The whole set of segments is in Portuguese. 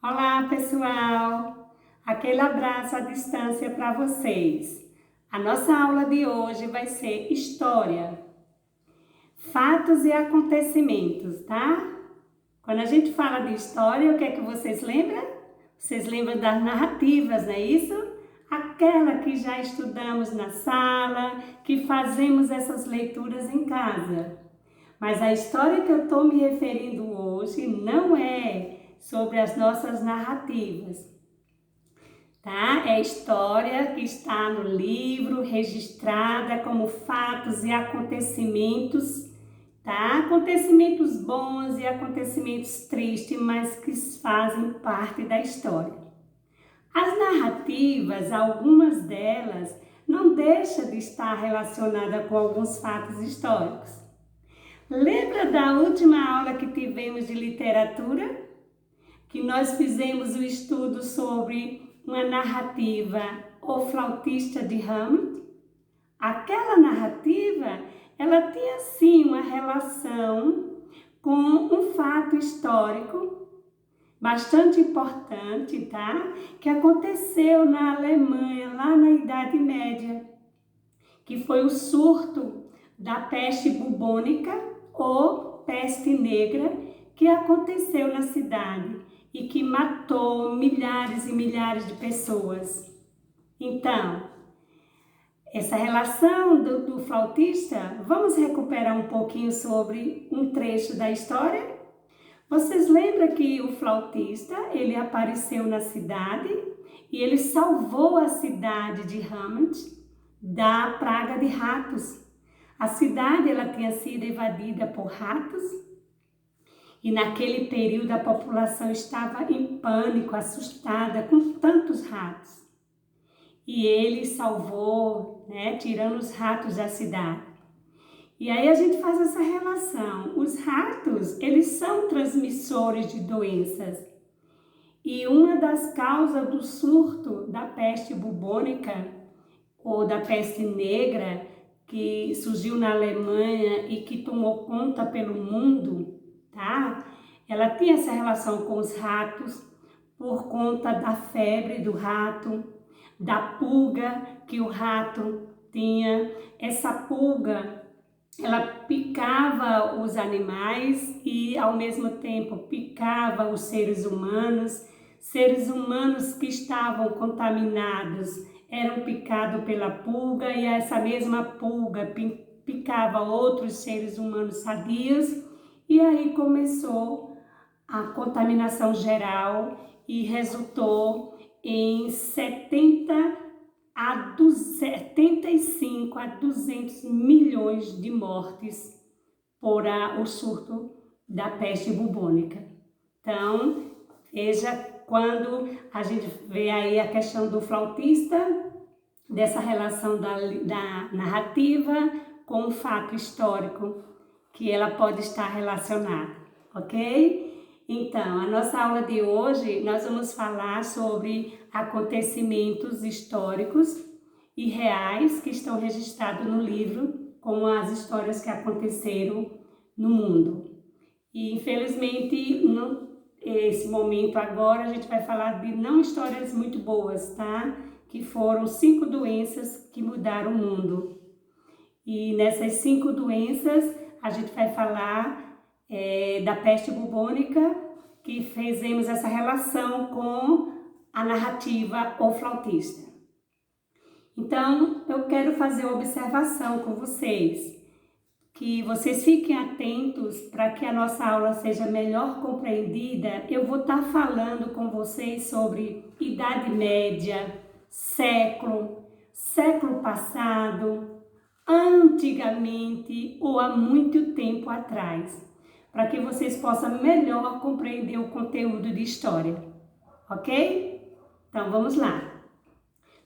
Olá, pessoal! Aquele abraço à distância para vocês. A nossa aula de hoje vai ser História, fatos e acontecimentos, tá? Quando a gente fala de história, o que é que vocês lembram? Vocês lembram das narrativas, não é isso? Aquela que já estudamos na sala, que fazemos essas leituras em casa. Mas a história que eu estou me referindo hoje não é sobre as nossas narrativas, tá? É história que está no livro, registrada como fatos e acontecimentos, tá? Acontecimentos bons e acontecimentos tristes, mas que fazem parte da história. As narrativas, algumas delas, não deixam de estar relacionada com alguns fatos históricos. Lembra da última aula que tivemos de literatura? Que nós fizemos o estudo sobre uma narrativa, O Flautista de Hamlet. Aquela narrativa, ela tinha sim uma relação com um fato histórico bastante importante, tá? Que aconteceu na Alemanha, lá na Idade Média, que foi o surto da peste bubônica ou peste negra que aconteceu na cidade e que matou milhares e milhares de pessoas. Então, essa relação do flautista, vamos recuperar um pouquinho sobre um trecho da história? Vocês lembram que o flautista, ele apareceu na cidade e ele salvou a cidade de Hamlet da praga de ratos. A cidade ela tinha sido invadida por ratos e naquele período a população estava em pânico, assustada com tantos ratos. E ele salvou, tirando os ratos da cidade. E aí a gente faz essa relação. Os ratos, eles são transmissores de doenças. E uma das causas do surto da peste bubônica ou da peste negra, que surgiu na Alemanha e que tomou conta pelo mundo, tá? Ela tinha essa relação com os ratos por conta da febre do rato, da pulga que o rato tinha. Essa pulga, ela picava os animais e ao mesmo tempo picava os seres humanos que estavam contaminados eram picados pela pulga e essa mesma pulga picava outros seres humanos sadios e aí começou a contaminação geral e resultou em 75 a 200 milhões de mortes por o surto da peste bubônica. Então, veja quando a gente vê aí a questão do flautista, dessa relação da narrativa com o fato histórico, que ela pode estar relacionada, ok? Então, a nossa aula de hoje, nós vamos falar sobre acontecimentos históricos e reais que estão registrados no livro, como as histórias que aconteceram no mundo. E, infelizmente, nesse momento agora, a gente vai falar de não histórias muito boas, tá? Que foram 5 doenças que mudaram o mundo. E nessas 5 doenças, a gente vai falar da peste bubônica, que fizemos essa relação com a narrativa O Flautista. Então, eu quero fazer uma observação com vocês, que vocês fiquem atentos para que a nossa aula seja melhor compreendida. Eu vou estar falando com vocês sobre Idade Média, século passado, antigamente ou há muito tempo atrás, para que vocês possam melhor compreender o conteúdo de história, ok? Então vamos lá.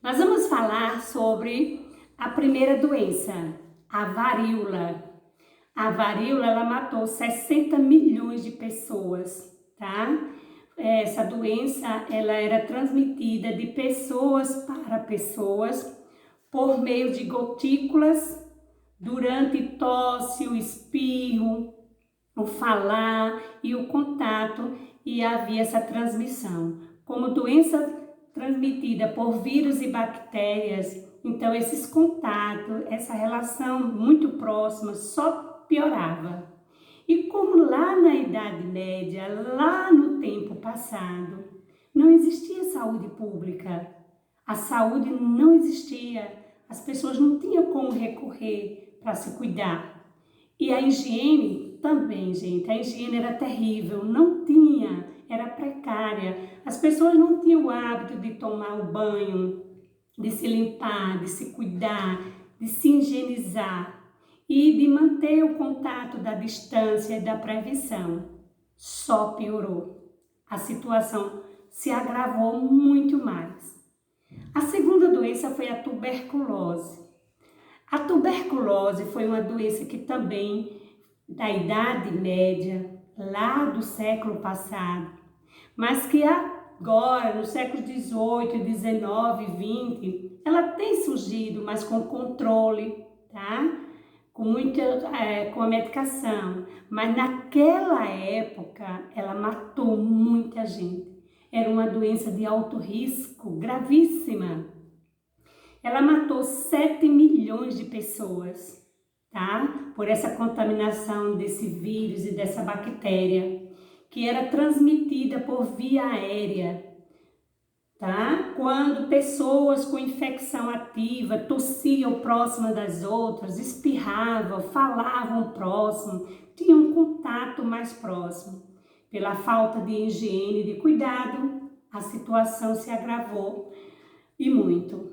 Nós vamos falar sobre a primeira doença, a varíola. A varíola, ela matou 60 milhões de pessoas, tá? Essa doença, ela era transmitida de pessoas para pessoas por meio de gotículas durante tosse, o espirro, o falar e o contato e havia essa transmissão. Como doença transmitida por vírus e bactérias, então esses contatos, essa relação muito próxima só piorava. E como lá na Idade Média, lá no tempo passado, não existia saúde pública, a saúde não existia, as pessoas não tinham como recorrer para se cuidar. E a higiene também, gente, a higiene era terrível, não tinha, era precária. As pessoas não tinham o hábito de tomar o banho, de se limpar, de se cuidar, de se higienizar e de manter o contato da distância e da prevenção. Só piorou. A situação se agravou muito mais. A segunda doença foi a tuberculose. A tuberculose foi uma doença que também, da Idade Média, lá do século passado, mas que agora, no século XVIII, XIX, XX, ela tem surgido, mas com controle, tá? Com a medicação, mas naquela época ela matou muita gente. Era uma doença de alto risco, gravíssima. Ela matou 7 milhões de pessoas, tá? Por essa contaminação desse vírus e dessa bactéria, que era transmitida por via aérea. Tá? Quando pessoas com infecção ativa tossiam próxima das outras, espirravam, falavam próximo, tinham um contato mais próximo. Pela falta de higiene e de cuidado, a situação se agravou e muito.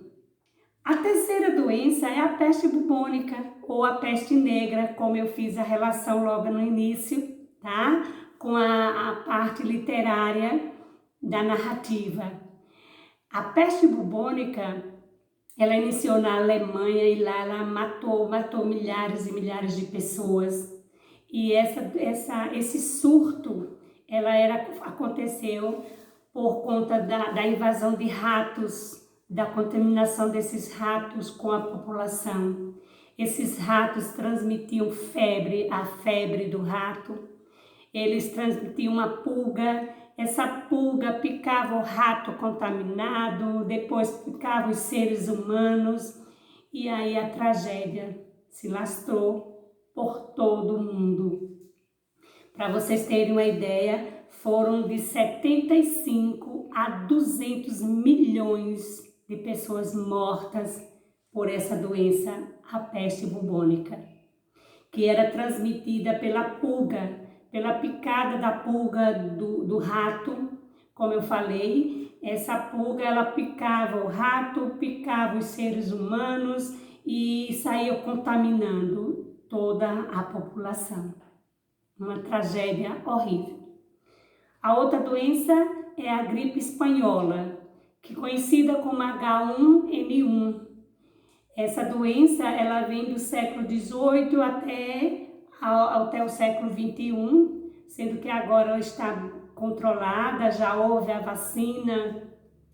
A terceira doença é a peste bubônica ou a peste negra, como eu fiz a relação logo no início, tá? Com a parte literária da narrativa. A peste bubônica, ela iniciou na Alemanha e lá ela matou milhares e milhares de pessoas. E esse surto, aconteceu por conta da invasão de ratos, da contaminação desses ratos com a população. Esses ratos transmitiam febre, a febre do rato. Eles transmitiam uma pulga. Essa pulga picava o rato contaminado, depois picava os seres humanos e aí a tragédia se lastrou por todo o mundo. Para vocês terem uma ideia, foram de 75 a 200 milhões de pessoas mortas por essa doença, a peste bubônica, que era transmitida pela pulga, pela picada da pulga do rato. Como eu falei, essa pulga ela picava o rato, picava os seres humanos e saía contaminando toda a população. Uma tragédia horrível. A outra doença é a gripe espanhola, que é conhecida como H1N1. Essa doença ela vem do século XVIII até o século XXI, sendo que agora ela está controlada, já houve a vacina,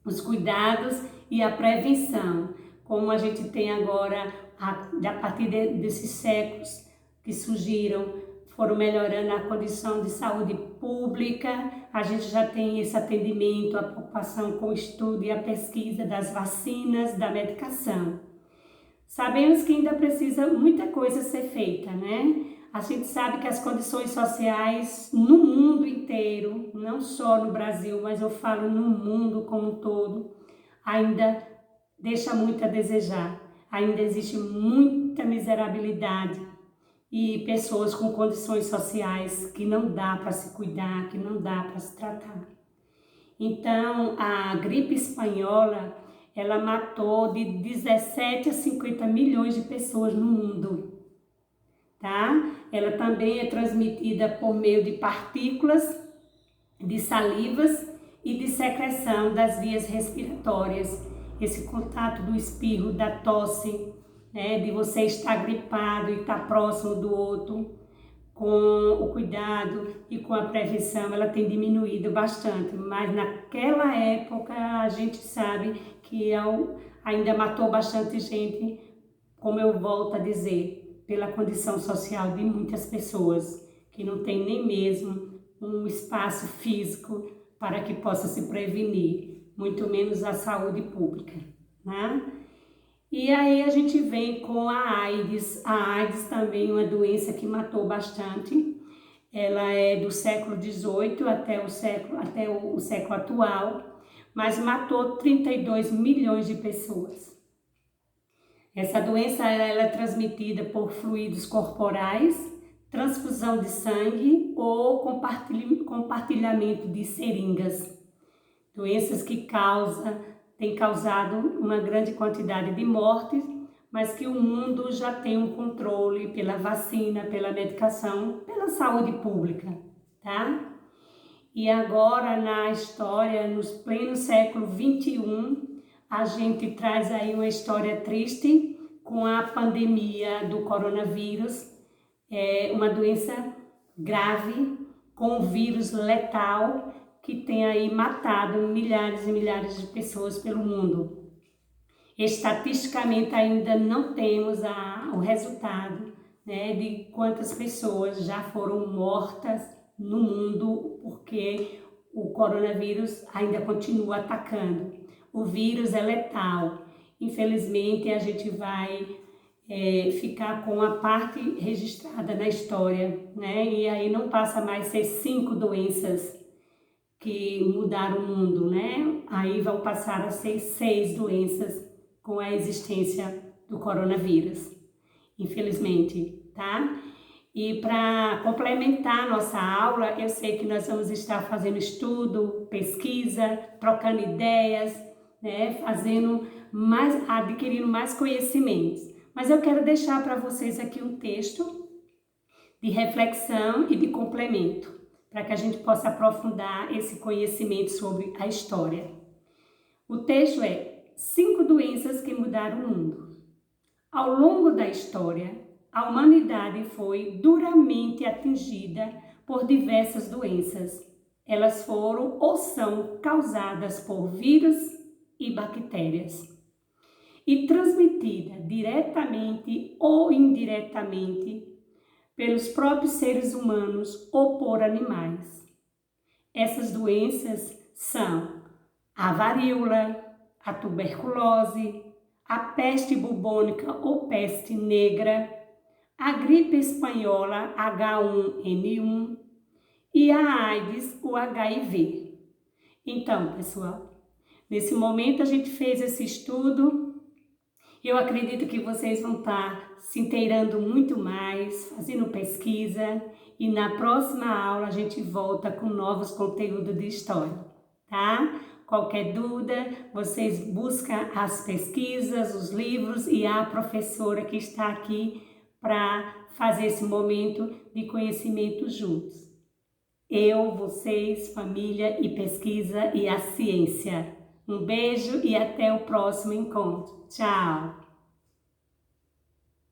os cuidados e a prevenção. Como a gente tem agora, a partir desses séculos que surgiram, foram melhorando a condição de saúde pública, a gente já tem esse atendimento à população com o estudo e a pesquisa das vacinas, da medicação. Sabemos que ainda precisa muita coisa ser feita, né? A gente sabe que as condições sociais no mundo inteiro, não só no Brasil, mas eu falo no mundo como um todo, ainda deixa muito a desejar. Ainda existe muita miserabilidade e pessoas com condições sociais que não dá para se cuidar, que não dá para se tratar. Então, a gripe espanhola, ela matou de 17 a 50 milhões de pessoas no mundo, tá? Ela também é transmitida por meio de partículas, de salivas e de secreção das vias respiratórias. Esse contato do espirro, da tosse, né, de você estar gripado e estar próximo do outro, com o cuidado e com a prevenção, ela tem diminuído bastante. Mas naquela época a gente sabe que ainda matou bastante gente, como eu volto a dizer, pela condição social de muitas pessoas que não tem nem mesmo um espaço físico para que possa se prevenir, muito menos a saúde pública, né? E aí a gente vem com a AIDS. A AIDS também é uma doença que matou bastante. Ela é do século XVIII até o século atual, mas matou 32 milhões de pessoas. Essa doença ela é transmitida por fluidos corporais, transfusão de sangue ou compartilhamento de seringas. Doenças que têm causado uma grande quantidade de mortes, mas que o mundo já tem um controle pela vacina, pela medicação, pela saúde pública, tá? E agora na história, no pleno século XXI, a gente traz aí uma história triste com a pandemia do coronavírus, uma doença grave, com um vírus letal que tem aí matado milhares e milhares de pessoas pelo mundo. Estatisticamente ainda não temos o resultado, né, de quantas pessoas já foram mortas no mundo, porque o coronavírus ainda continua atacando. O vírus é letal. Infelizmente, a gente vai ficar com a parte registrada na história, né? E aí não passa mais a ser 5 doenças que mudaram o mundo, né? Aí vão passar a ser 6 doenças com a existência do coronavírus, infelizmente, tá? E para complementar nossa aula, eu sei que nós vamos estar fazendo estudo, pesquisa, trocando ideias, né? Adquirindo mais conhecimentos. Mas eu quero deixar para vocês aqui um texto de reflexão e de complemento, para que a gente possa aprofundar esse conhecimento sobre a história. O texto é 5 doenças que mudaram o mundo. Ao longo da história, a humanidade foi duramente atingida por diversas doenças. Elas foram ou são causadas por vírus e bactérias e transmitidas diretamente ou indiretamente pelos próprios seres humanos ou por animais. Essas doenças são a varíola, a tuberculose, a peste bubônica ou peste negra, a gripe espanhola H1N1 e a AIDS, o HIV. Então, pessoal, nesse momento a gente fez esse estudo. Eu acredito que vocês vão estar se inteirando muito mais, fazendo pesquisa, e na próxima aula a gente volta com novos conteúdos de história, tá? Qualquer dúvida, vocês buscam as pesquisas, os livros e a professora que está aqui para fazer esse momento de conhecimento juntos. Eu, vocês, família e pesquisa e a ciência. Um beijo e até o próximo encontro. Tchau!